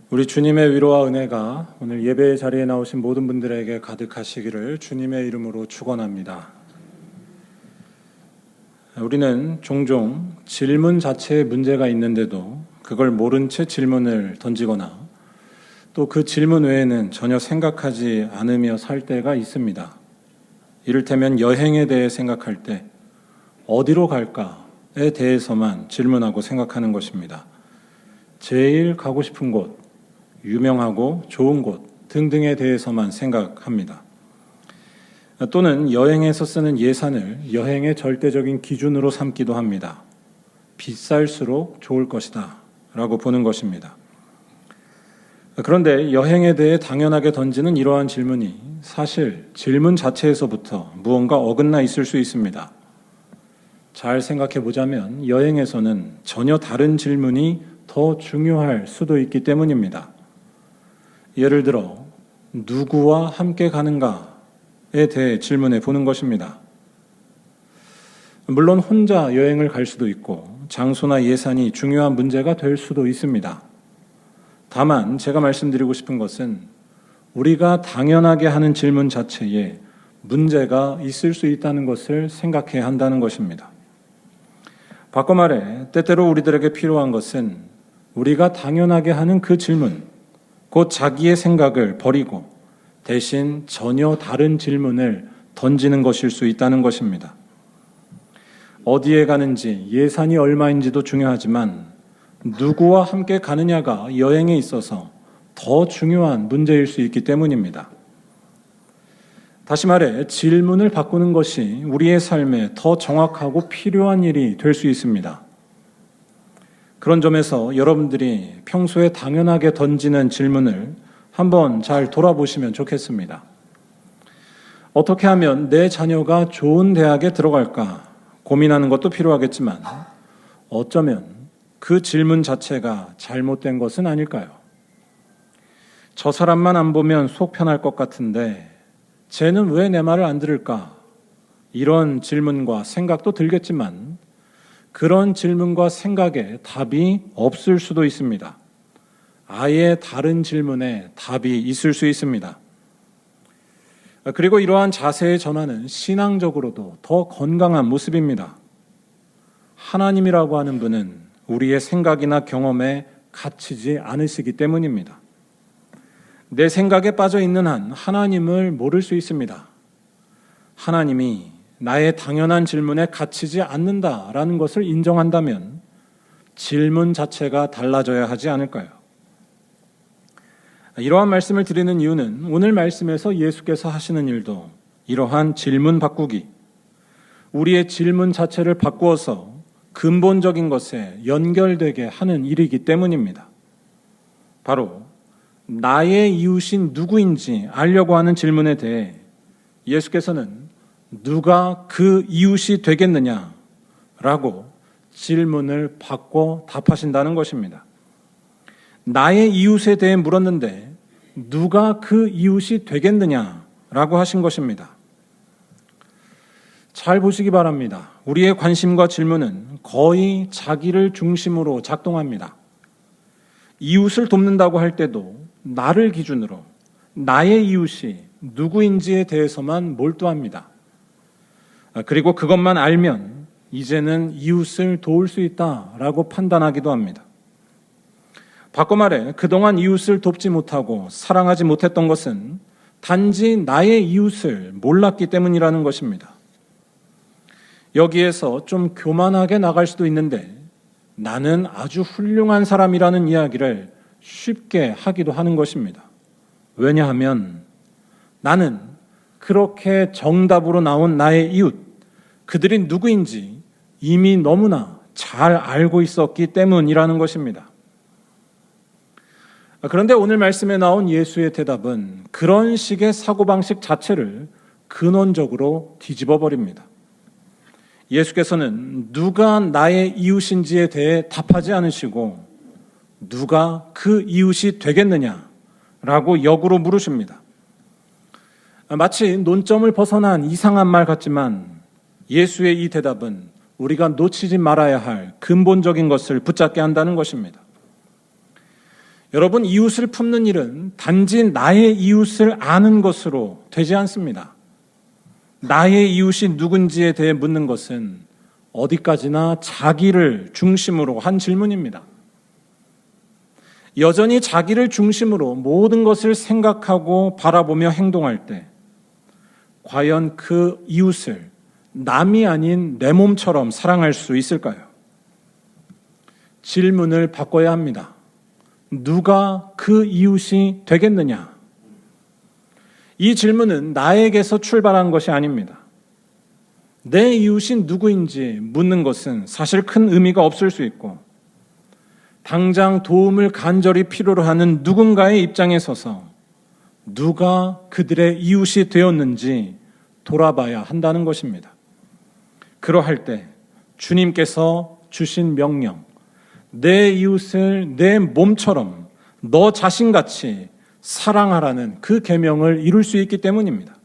우리 주님의 위로와 은혜가 오늘 예배의 자리에 나오신 모든 분들에게 가득하시기를 주님의 이름으로 축원합니다. 우리는 종종 질문 자체에 문제가 있는데도 그걸 모른 채 질문을 던지거나 또 그 질문 외에는 전혀 생각하지 않으며 살 때가 있습니다. 이를테면 여행에 대해 생각할 때 어디로 갈까에 대해서만 질문하고 생각하는 것입니다. 제일 가고 싶은 곳, 유명하고 좋은 곳 등등에 대해서만 생각합니다. 또는 여행에서 쓰는 예산을 여행의 절대적인 기준으로 삼기도 합니다. 비쌀수록 좋을 것이다 라고 보는 것입니다. 그런데 여행에 대해 당연하게 던지는 이러한 질문이 사실 질문 자체에서부터 무언가 어긋나 있을 수 있습니다. 잘 생각해 보자면 여행에서는 전혀 다른 질문이 더 중요할 수도 있기 때문입니다. 예를 들어 누구와 함께 가는가에 대해 질문해 보는 것입니다. 물론 혼자 여행을 갈 수도 있고 장소나 예산이 중요한 문제가 될 수도 있습니다. 다만 제가 말씀드리고 싶은 것은 우리가 당연하게 하는 질문 자체에 문제가 있을 수 있다는 것을 생각해야 한다는 것입니다. 바꿔 말해 때때로 우리들에게 필요한 것은 우리가 당연하게 하는 그 질문, 곧 자기의 생각을 버리고 대신 전혀 다른 질문을 던지는 것일 수 있다는 것입니다. 어디에 가는지 예산이 얼마인지도 중요하지만 누구와 함께 가느냐가 여행에 있어서 더 중요한 문제일 수 있기 때문입니다. 다시 말해 질문을 바꾸는 것이 우리의 삶에 더 정확하고 필요한 일이 될 수 있습니다. 그런 점에서 여러분들이 평소에 당연하게 던지는 질문을 한번 잘 돌아보시면 좋겠습니다. 어떻게 하면 내 자녀가 좋은 대학에 들어갈까 고민하는 것도 필요하겠지만 어쩌면 그 질문 자체가 잘못된 것은 아닐까요? 저 사람만 안 보면 속 편할 것 같은데 쟤는 왜 내 말을 안 들을까? 이런 질문과 생각도 들겠지만 그런 질문과 생각에 답이 없을 수도 있습니다. 아예 다른 질문에 답이 있을 수 있습니다. 그리고 이러한 자세의 전환은 신앙적으로도 더 건강한 모습입니다. 하나님이라고 하는 분은 우리의 생각이나 경험에 갇히지 않으시기 때문입니다. 내 생각에 빠져 있는 한 하나님을 모를 수 있습니다. 하나님이 나의 당연한 질문에 갇히지 않는다라는 것을 인정한다면 질문 자체가 달라져야 하지 않을까요? 이러한 말씀을 드리는 이유는 오늘 말씀에서 예수께서 하시는 일도 이러한 질문 바꾸기, 우리의 질문 자체를 바꾸어서 근본적인 것에 연결되게 하는 일이기 때문입니다. 바로 나의 이웃인 누구인지 알려고 하는 질문에 대해 예수께서는 누가 그 이웃이 되겠느냐라고 질문을 바꿔 답하신다는 것입니다. 나의 이웃에 대해 물었는데 누가 그 이웃이 되겠느냐라고 하신 것입니다. 잘 보시기 바랍니다. 우리의 관심과 질문은 거의 자기를 중심으로 작동합니다. 이웃을 돕는다고 할 때도 나를 기준으로 나의 이웃이 누구인지에 대해서만 몰두합니다. 그리고 그것만 알면 이제는 이웃을 도울 수 있다라고 판단하기도 합니다. 바꿔 말해 그동안 이웃을 돕지 못하고 사랑하지 못했던 것은 단지 나의 이웃을 몰랐기 때문이라는 것입니다. 여기에서 좀 교만하게 나갈 수도 있는데 나는 아주 훌륭한 사람이라는 이야기를 쉽게 하기도 하는 것입니다. 왜냐하면 나는 그렇게 정답으로 나온 나의 이웃, 그들이 누구인지 이미 너무나 잘 알고 있었기 때문이라는 것입니다. 그런데 오늘 말씀에 나온 예수의 대답은 그런 식의 사고방식 자체를 근원적으로 뒤집어 버립니다. 예수께서는 누가 나의 이웃인지에 대해 답하지 않으시고 누가 그 이웃이 되겠느냐라고 역으로 물으십니다. 마치 논점을 벗어난 이상한 말 같지만 예수의 이 대답은 우리가 놓치지 말아야 할 근본적인 것을 붙잡게 한다는 것입니다. 여러분, 이웃을 품는 일은 단지 나의 이웃을 아는 것으로 되지 않습니다. 나의 이웃이 누군지에 대해 묻는 것은 어디까지나 자기를 중심으로 한 질문입니다. 여전히 자기를 중심으로 모든 것을 생각하고 바라보며 행동할 때 과연 그 이웃을 남이 아닌 내 몸처럼 사랑할 수 있을까요? 질문을 바꿔야 합니다. 누가 그 이웃이 되겠느냐? 이 질문은 나에게서 출발한 것이 아닙니다. 내 이웃이 누구인지 묻는 것은 사실 큰 의미가 없을 수 있고, 당장 도움을 간절히 필요로 하는 누군가의 입장에 서서 누가 그들의 이웃이 되었는지 돌아봐야 한다는 것입니다. 그러할 때 주님께서 주신 명령, 내 이웃을 내 몸처럼 너 자신같이 사랑하라는 그 계명을 이룰 수 있기 때문입니다.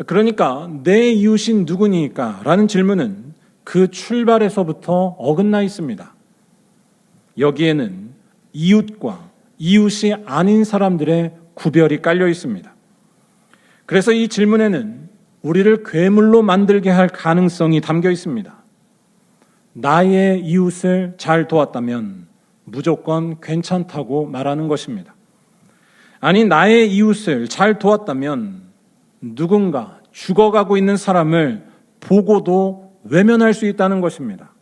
그러니까 내 이웃인 누구니까? 라는 질문은 그 출발에서부터 어긋나 있습니다. 여기에는 이웃과 이웃이 아닌 사람들의 구별이 깔려 있습니다. 그래서 이 질문에는 우리를 괴물로 만들게 할 가능성이 담겨 있습니다. 나의 이웃을 잘 도왔다면 무조건 괜찮다고 말하는 것입니다. 아니, 나의 이웃을 잘 도왔다면 누군가 죽어가고 있는 사람을 보고도 외면할 수 있다는 것입니다.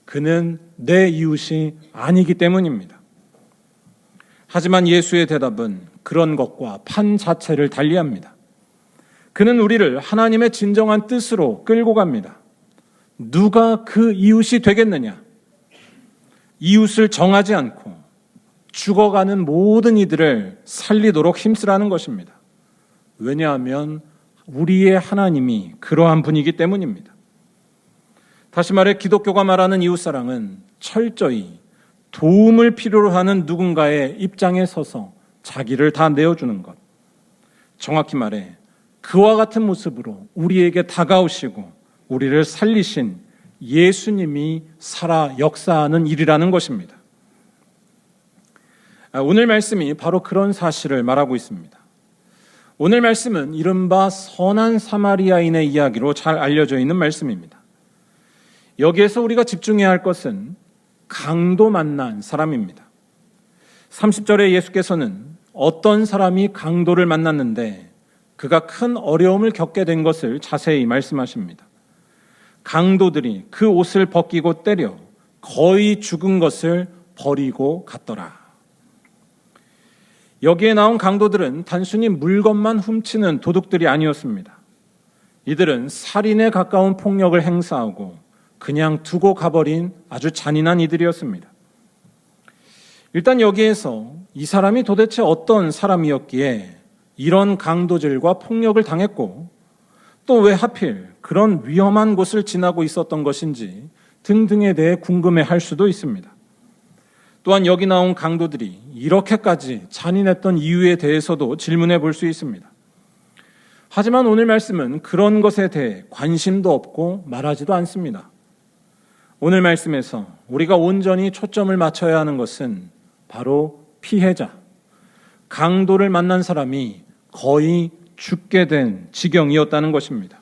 그는 내 이웃이 아니기 때문입니다. 하지만 예수의 대답은 그런 것과 판 자체를 달리합니다. 그는 우리를 하나님의 진정한 뜻으로 끌고 갑니다. 누가 그 이웃이 되겠느냐? 이웃을 정하지 않고 죽어가는 모든 이들을 살리도록 힘쓰라는 것입니다. 왜냐하면 우리의 하나님이 그러한 분이기 때문입니다. 다시 말해 기독교가 말하는 이웃사랑은 철저히 도움을 필요로 하는 누군가의 입장에 서서 자기를 다 내어주는 것. 정확히 말해 그와 같은 모습으로 우리에게 다가오시고 우리를 살리신 예수님이 살아 역사하는 일이라는 것입니다. 오늘 말씀이 바로 그런 사실을 말하고 있습니다. 오늘 말씀은 이른바 선한 사마리아인의 이야기로 잘 알려져 있는 말씀입니다. 여기에서 우리가 집중해야 할 것은 강도 만난 사람입니다. 30절에 예수께서는 어떤 사람이 강도를 만났는데 그가 큰 어려움을 겪게 된 것을 자세히 말씀하십니다. 강도들이 그 옷을 벗기고 때려 거의 죽은 것을 버리고 갔더라. 여기에 나온 강도들은 단순히 물건만 훔치는 도둑들이 아니었습니다. 이들은 살인에 가까운 폭력을 행사하고 그냥 두고 가버린 아주 잔인한 이들이었습니다. 일단 여기에서 이 사람이 도대체 어떤 사람이었기에 이런 강도질과 폭력을 당했고 또 왜 하필 그런 위험한 곳을 지나고 있었던 것인지 등등에 대해 궁금해할 수도 있습니다. 또한 여기 나온 강도들이 이렇게까지 잔인했던 이유에 대해서도 질문해 볼 수 있습니다. 하지만 오늘 말씀은 그런 것에 대해 관심도 없고 말하지도 않습니다. 오늘 말씀에서 우리가 온전히 초점을 맞춰야 하는 것은 바로 피해자, 강도를 만난 사람이 거의 죽게 된 지경이었다는 것입니다.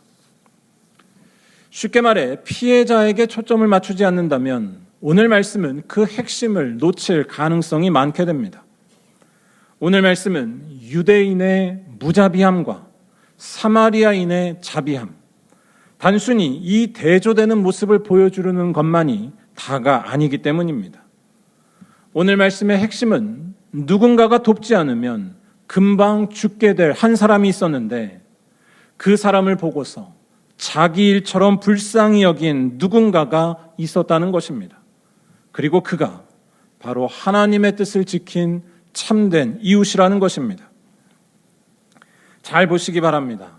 쉽게 말해 피해자에게 초점을 맞추지 않는다면 오늘 말씀은 그 핵심을 놓칠 가능성이 많게 됩니다. 오늘 말씀은 유대인의 무자비함과 사마리아인의 자비함, 단순히 이 대조되는 모습을 보여주는 것만이 다가 아니기 때문입니다. 오늘 말씀의 핵심은 누군가가 돕지 않으면 금방 죽게 될 한 사람이 있었는데 그 사람을 보고서 자기 일처럼 불쌍히 여긴 누군가가 있었다는 것입니다. 그리고 그가 바로 하나님의 뜻을 지킨 참된 이웃이라는 것입니다. 잘 보시기 바랍니다.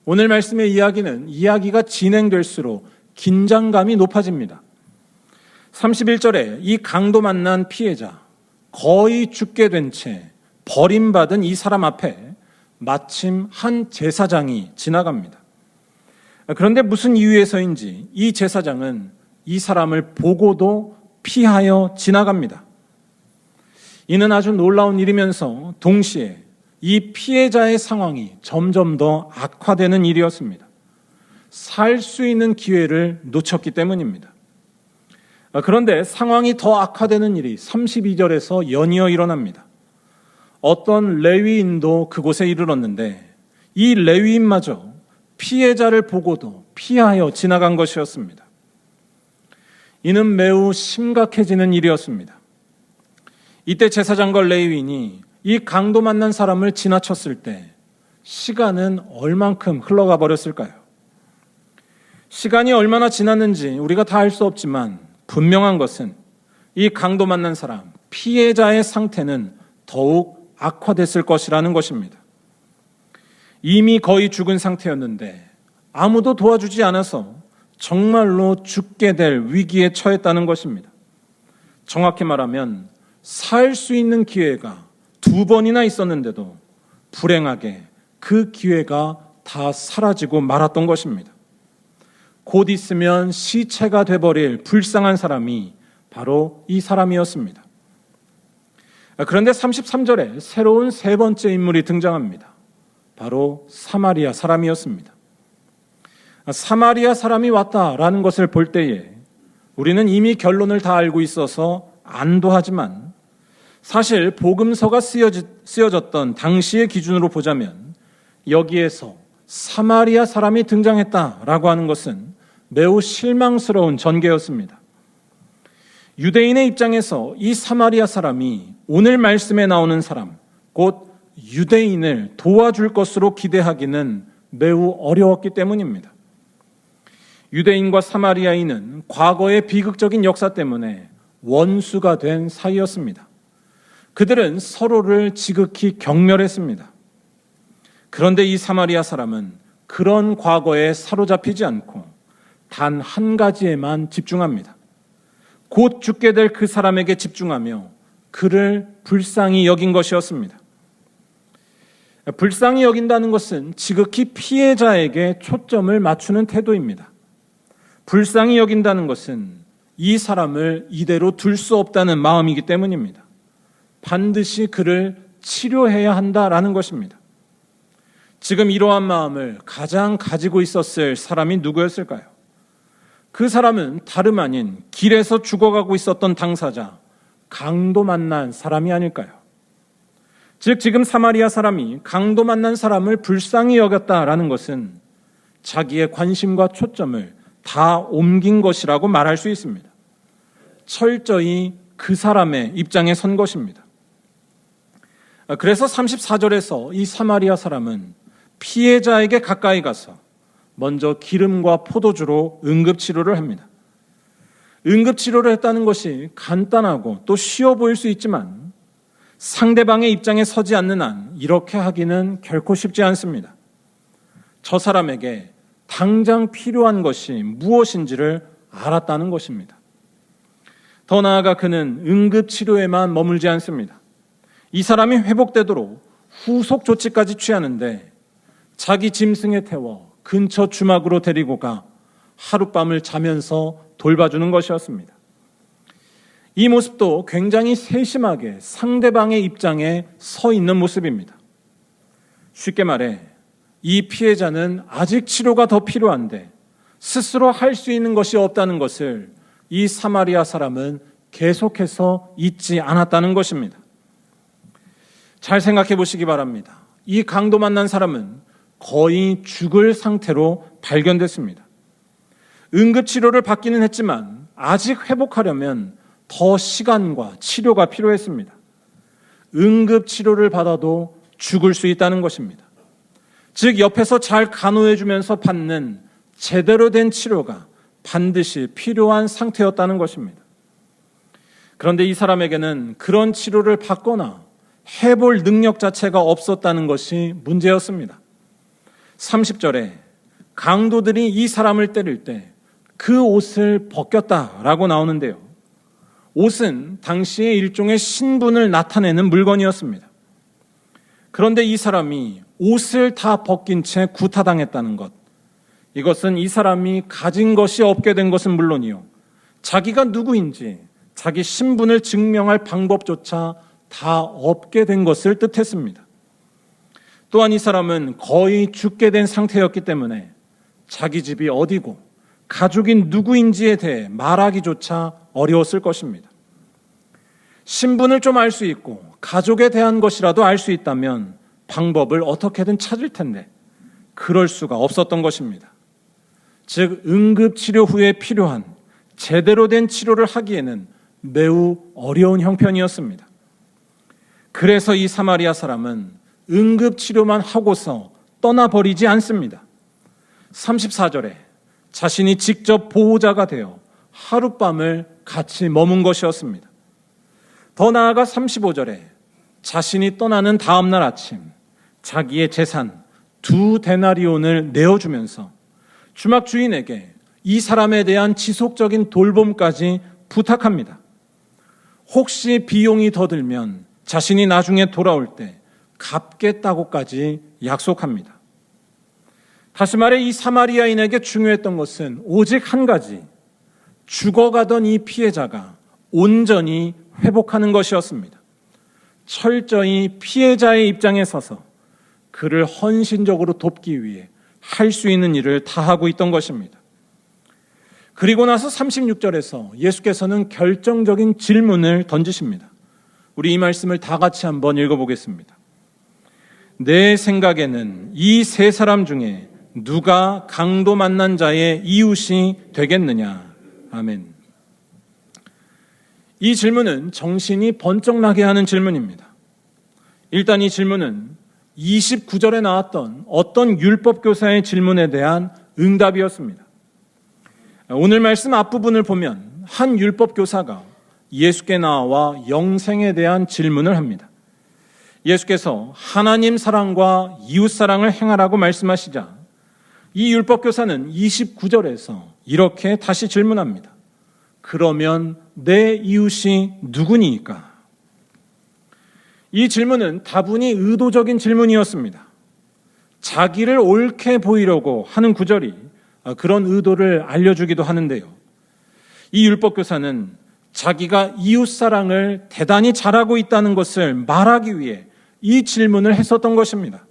오늘 말씀의 이야기는 이야기가 진행될수록 긴장감이 높아집니다. 31절에 이 강도 만난 피해자, 거의 죽게 된 채 버림받은 이 사람 앞에 마침 한 제사장이 지나갑니다. 그런데 무슨 이유에서인지 이 제사장은 이 사람을 보고도 피하여 지나갑니다. 이는 아주 놀라운 일이면서 동시에 이 피해자의 상황이 점점 더 악화되는 일이었습니다. 살 수 있는 기회를 놓쳤기 때문입니다. 그런데 상황이 더 악화되는 일이 32절에서 연이어 일어납니다. 어떤 레위인도 그곳에 이르렀는데 이 레위인마저 피해자를 보고도 피하여 지나간 것이었습니다. 이는 매우 심각해지는 일이었습니다. 이때 제사장과 레위인이 이 강도 만난 사람을 지나쳤을 때 시간은 얼만큼 흘러가 버렸을까요? 시간이 얼마나 지났는지 우리가 다 알 수 없지만 분명한 것은 이 강도 만난 사람, 피해자의 상태는 더욱 악화됐을 것이라는 것입니다. 이미 거의 죽은 상태였는데 아무도 도와주지 않아서 정말로 죽게 될 위기에 처했다는 것입니다. 정확히 말하면 살 수 있는 기회가 2번이나 있었는데도 불행하게 그 기회가 다 사라지고 말았던 것입니다. 곧 있으면 시체가 돼버릴 불쌍한 사람이 바로 이 사람이었습니다. 그런데 33절에 새로운 세 번째 인물이 등장합니다. 바로 사마리아 사람이었습니다. 사마리아 사람이 왔다라는 것을 볼 때에 우리는 이미 결론을 다 알고 있어서 안도하지만 사실 복음서가 쓰여졌던 당시의 기준으로 보자면 여기에서 사마리아 사람이 등장했다라고 하는 것은 매우 실망스러운 전개였습니다. 유대인의 입장에서 이 사마리아 사람이 오늘 말씀에 나오는 사람, 곧 유대인을 도와줄 것으로 기대하기는 매우 어려웠기 때문입니다. 유대인과 사마리아인은 과거의 비극적인 역사 때문에 원수가 된 사이였습니다. 그들은 서로를 지극히 경멸했습니다. 그런데 이 사마리아 사람은 그런 과거에 사로잡히지 않고 단 한 가지에만 집중합니다. 곧 죽게 될 그 사람에게 집중하며 그를 불쌍히 여긴 것이었습니다. 불쌍히 여긴다는 것은 지극히 피해자에게 초점을 맞추는 태도입니다. 불쌍히 여긴다는 것은 이 사람을 이대로 둘 수 없다는 마음이기 때문입니다. 반드시 그를 치료해야 한다라는 것입니다. 지금 이러한 마음을 가장 가지고 있었을 사람이 누구였을까요? 그 사람은 다름 아닌 길에서 죽어가고 있었던 당사자, 강도 만난 사람이 아닐까요? 즉 지금 사마리아 사람이 강도 만난 사람을 불쌍히 여겼다라는 것은 자기의 관심과 초점을 다 옮긴 것이라고 말할 수 있습니다. 철저히 그 사람의 입장에 선 것입니다. 그래서 34절에서 이 사마리아 사람은 피해자에게 가까이 가서 먼저 기름과 포도주로 응급치료를 합니다. 응급치료를 했다는 것이 간단하고 또 쉬워 보일 수 있지만 상대방의 입장에 서지 않는 한 이렇게 하기는 결코 쉽지 않습니다. 저 사람에게 당장 필요한 것이 무엇인지를 알았다는 것입니다. 더 나아가 그는 응급치료에만 머물지 않습니다. 이 사람이 회복되도록 후속 조치까지 취하는데 자기 짐승에 태워 근처 주막으로 데리고 가 하룻밤을 자면서 돌봐주는 것이었습니다. 이 모습도 굉장히 세심하게 상대방의 입장에 서 있는 모습입니다. 쉽게 말해 이 피해자는 아직 치료가 더 필요한데 스스로 할 수 있는 것이 없다는 것을 이 사마리아 사람은 계속해서 잊지 않았다는 것입니다. 잘 생각해 보시기 바랍니다. 이 강도 만난 사람은 거의 죽을 상태로 발견됐습니다. 응급치료를 받기는 했지만 아직 회복하려면 더 시간과 치료가 필요했습니다. 응급치료를 받아도 죽을 수 있다는 것입니다. 즉 옆에서 잘 간호해주면서 받는 제대로 된 치료가 반드시 필요한 상태였다는 것입니다. 그런데 이 사람에게는 그런 치료를 받거나 해볼 능력 자체가 없었다는 것이 문제였습니다. 30절에 강도들이 이 사람을 때릴 때 그 옷을 벗겼다라고 나오는데요. 옷은 당시의 일종의 신분을 나타내는 물건이었습니다. 그런데 이 사람이 옷을 다 벗긴 채 구타당했다는 것, 이것은 이 사람이 가진 것이 없게 된 것은 물론이요, 자기가 누구인지 자기 신분을 증명할 방법조차 다 없게 된 것을 뜻했습니다. 또한 이 사람은 거의 죽게 된 상태였기 때문에 자기 집이 어디고 가족이 누구인지에 대해 말하기조차 어려웠을 것입니다. 신분을 좀 알 수 있고 가족에 대한 것이라도 알 수 있다면 방법을 어떻게든 찾을 텐데 그럴 수가 없었던 것입니다. 즉 응급치료 후에 필요한 제대로 된 치료를 하기에는 매우 어려운 형편이었습니다. 그래서 이 사마리아 사람은 응급치료만 하고서 떠나버리지 않습니다. 34절에 자신이 직접 보호자가 되어 하룻밤을 같이 머문 것이었습니다. 더 나아가 35절에 자신이 떠나는 다음날 아침 자기의 재산 2데나리온을 내어주면서 주막 주인에게 이 사람에 대한 지속적인 돌봄까지 부탁합니다. 혹시 비용이 더 들면 자신이 나중에 돌아올 때 갚겠다고까지 약속합니다. 다시 말해 이 사마리아인에게 중요했던 것은 오직 한 가지, 죽어가던 이 피해자가 온전히 회복하는 것이었습니다. 철저히 피해자의 입장에 서서 그를 헌신적으로 돕기 위해 할 수 있는 일을 다하고 있던 것입니다. 그리고 나서 36절에서 예수께서는 결정적인 질문을 던지십니다. 우리 이 말씀을 다 같이 한번 읽어보겠습니다. 내 생각에는 이 세 사람 중에 누가 강도 만난 자의 이웃이 되겠느냐? 아멘. 이 질문은 정신이 번쩍 나게 하는 질문입니다. 일단 이 질문은 29절에 나왔던 어떤 율법교사의 질문에 대한 응답이었습니다. 오늘 말씀 앞부분을 보면 한 율법교사가 예수께 나와 영생에 대한 질문을 합니다. 예수께서 하나님 사랑과 이웃 사랑을 행하라고 말씀하시자 이 율법교사는 29절에서 이렇게 다시 질문합니다. 그러면 내 이웃이 누구니까? 이 질문은 다분히 의도적인 질문이었습니다. 자기를 옳게 보이려고 하는 구절이 그런 의도를 알려주기도 하는데요. 이 율법교사는 자기가 이웃사랑을 대단히 잘하고 있다는 것을 말하기 위해 이 질문을 했었던 것입니다.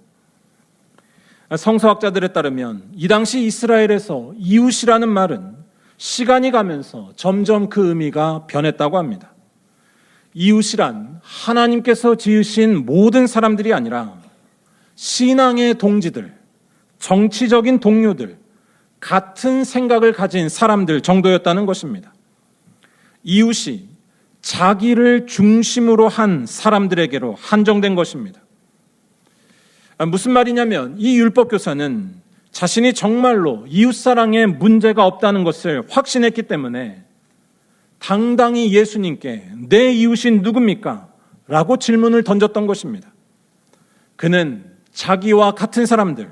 성서학자들에 따르면 이 당시 이스라엘에서 이웃이라는 말은 시간이 가면서 점점 그 의미가 변했다고 합니다. 이웃이란 하나님께서 지으신 모든 사람들이 아니라 신앙의 동지들, 정치적인 동료들, 같은 생각을 가진 사람들 정도였다는 것입니다. 이웃이 자기를 중심으로 한 사람들에게로 한정된 것입니다. 무슨 말이냐면 이 율법교사는 자신이 정말로 이웃사랑에 문제가 없다는 것을 확신했기 때문에 당당히 예수님께 내 이웃인 누굽니까? 라고 질문을 던졌던 것입니다. 그는 자기와 같은 사람들,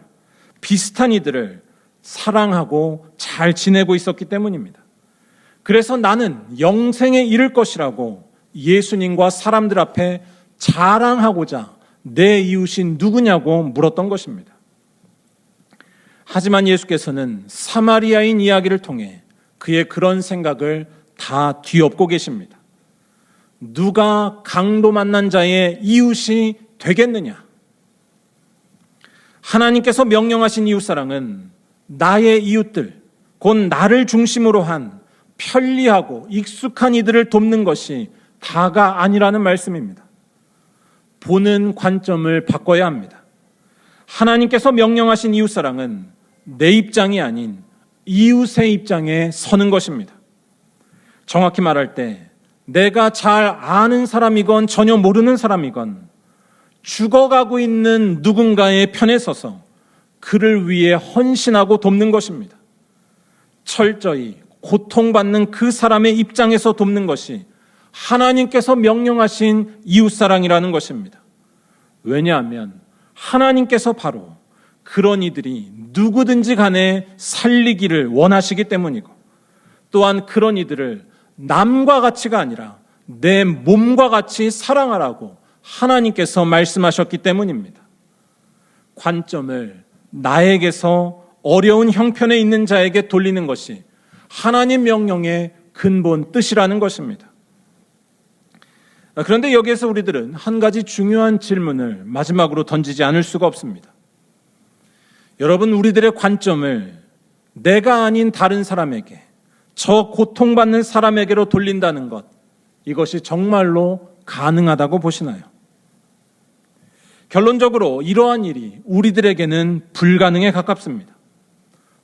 비슷한 이들을 사랑하고 잘 지내고 있었기 때문입니다. 그래서 나는 영생에 이를 것이라고 예수님과 사람들 앞에 자랑하고자 내 이웃인 누구냐고 물었던 것입니다. 하지만 예수께서는 사마리아인 이야기를 통해 그의 그런 생각을 다 뒤엎고 계십니다. 누가 강도 만난 자의 이웃이 되겠느냐? 하나님께서 명령하신 이웃사랑은 나의 이웃들, 곧 나를 중심으로 한 편리하고 익숙한 이들을 돕는 것이 다가 아니라는 말씀입니다. 보는 관점을 바꿔야 합니다. 하나님께서 명령하신 이웃사랑은 내 입장이 아닌 이웃의 입장에 서는 것입니다. 정확히 말할 때 내가 잘 아는 사람이건 전혀 모르는 사람이건 죽어가고 있는 누군가의 편에 서서 그를 위해 헌신하고 돕는 것입니다. 철저히 고통받는 그 사람의 입장에서 돕는 것이 하나님께서 명령하신 이웃사랑이라는 것입니다. 왜냐하면 하나님께서 바로 그런 이들이 누구든지 간에 살리기를 원하시기 때문이고 또한 그런 이들을 남과 같이가 아니라 내 몸과 같이 사랑하라고 하나님께서 말씀하셨기 때문입니다. 관점을 나에게서 어려운 형편에 있는 자에게 돌리는 것이 하나님 명령의 근본 뜻이라는 것입니다. 그런데 여기에서 우리들은 한 가지 중요한 질문을 마지막으로 던지지 않을 수가 없습니다. 여러분, 우리들의 관점을 내가 아닌 다른 사람에게, 저 고통받는 사람에게로 돌린다는 것, 이것이 정말로 가능하다고 보시나요? 결론적으로 이러한 일이 우리들에게는 불가능에 가깝습니다.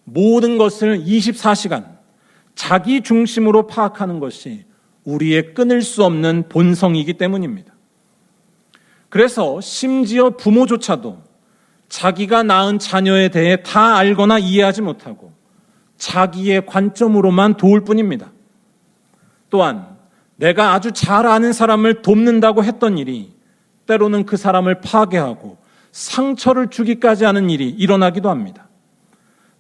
모든 것을 24시간 자기 중심으로 파악하는 것이 우리의 끊을 수 없는 본성이기 때문입니다. 그래서 심지어 부모조차도 자기가 낳은 자녀에 대해 다 알거나 이해하지 못하고 자기의 관점으로만 도울 뿐입니다. 또한 내가 아주 잘 아는 사람을 돕는다고 했던 일이 때로는 그 사람을 파괴하고 상처를 주기까지 하는 일이 일어나기도 합니다.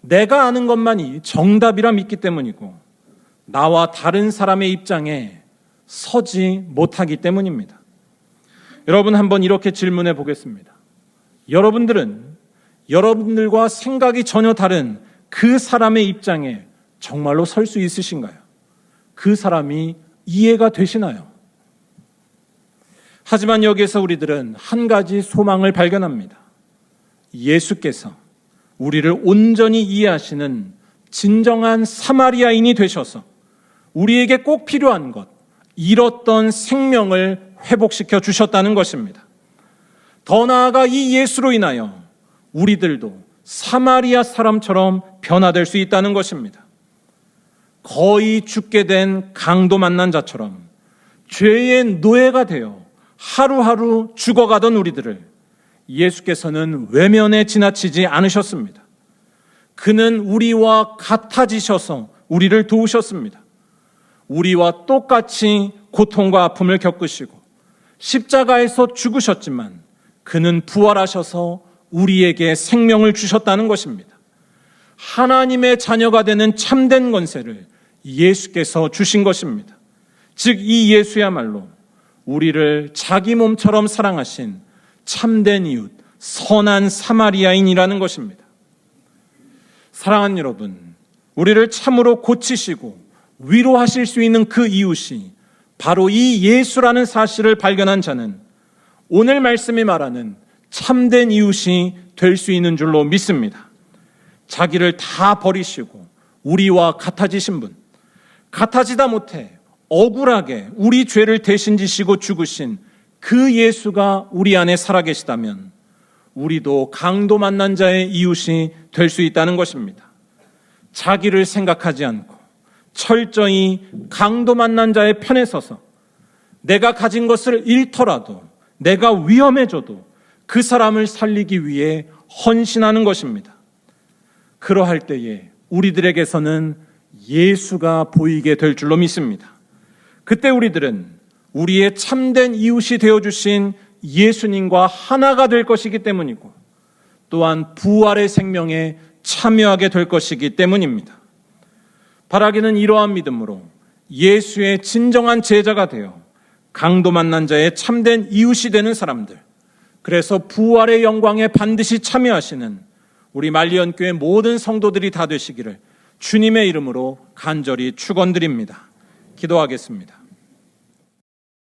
내가 아는 것만이 정답이라 믿기 때문이고 나와 다른 사람의 입장에 서지 못하기 때문입니다. 여러분, 한번 이렇게 질문해 보겠습니다. 여러분들은 여러분들과 생각이 전혀 다른 그 사람의 입장에 정말로 설 수 있으신가요? 그 사람이 이해가 되시나요? 하지만 여기에서 우리들은 한 가지 소망을 발견합니다. 예수께서 우리를 온전히 이해하시는 진정한 사마리아인이 되셔서 우리에게 꼭 필요한 것, 잃었던 생명을 회복시켜 주셨다는 것입니다. 더 나아가 이 예수로 인하여 우리들도 사마리아 사람처럼 변화될 수 있다는 것입니다. 거의 죽게 된 강도 만난 자처럼 죄의 노예가 되어 하루하루 죽어가던 우리들을 예수께서는 외면에 지나치지 않으셨습니다. 그는 우리와 같아지셔서 우리를 도우셨습니다. 우리와 똑같이 고통과 아픔을 겪으시고 십자가에서 죽으셨지만 그는 부활하셔서 우리에게 생명을 주셨다는 것입니다. 하나님의 자녀가 되는 참된 권세를 예수께서 주신 것입니다. 즉, 이 예수야말로 우리를 자기 몸처럼 사랑하신 참된 이웃, 선한 사마리아인이라는 것입니다. 사랑하는 여러분, 우리를 참으로 고치시고 위로하실 수 있는 그 이웃이 바로 이 예수라는 사실을 발견한 자는 오늘 말씀이 말하는 참된 이웃이 될 수 있는 줄로 믿습니다. 자기를 다 버리시고 우리와 같아지신 분, 같아지다 못해 억울하게 우리 죄를 대신 지시고 죽으신 그 예수가 우리 안에 살아계시다면 우리도 강도 만난 자의 이웃이 될 수 있다는 것입니다. 자기를 생각하지 않고 철저히 강도 만난 자의 편에 서서 내가 가진 것을 잃더라도, 내가 위험해져도 그 사람을 살리기 위해 헌신하는 것입니다. 그러할 때에 우리들에게서는 예수가 보이게 될 줄로 믿습니다. 그때 우리들은 우리의 참된 이웃이 되어주신 예수님과 하나가 될 것이기 때문이고 또한 부활의 생명에 참여하게 될 것이기 때문입니다. 바라기는 이러한 믿음으로 예수의 진정한 제자가 되어 강도 만난 자의 참된 이웃이 되는 사람들, 그래서 부활의 영광에 반드시 참여하시는 우리 말리언교회 모든 성도들이 다 되시기를 주님의 이름으로 간절히 축원드립니다. 기도하겠습니다.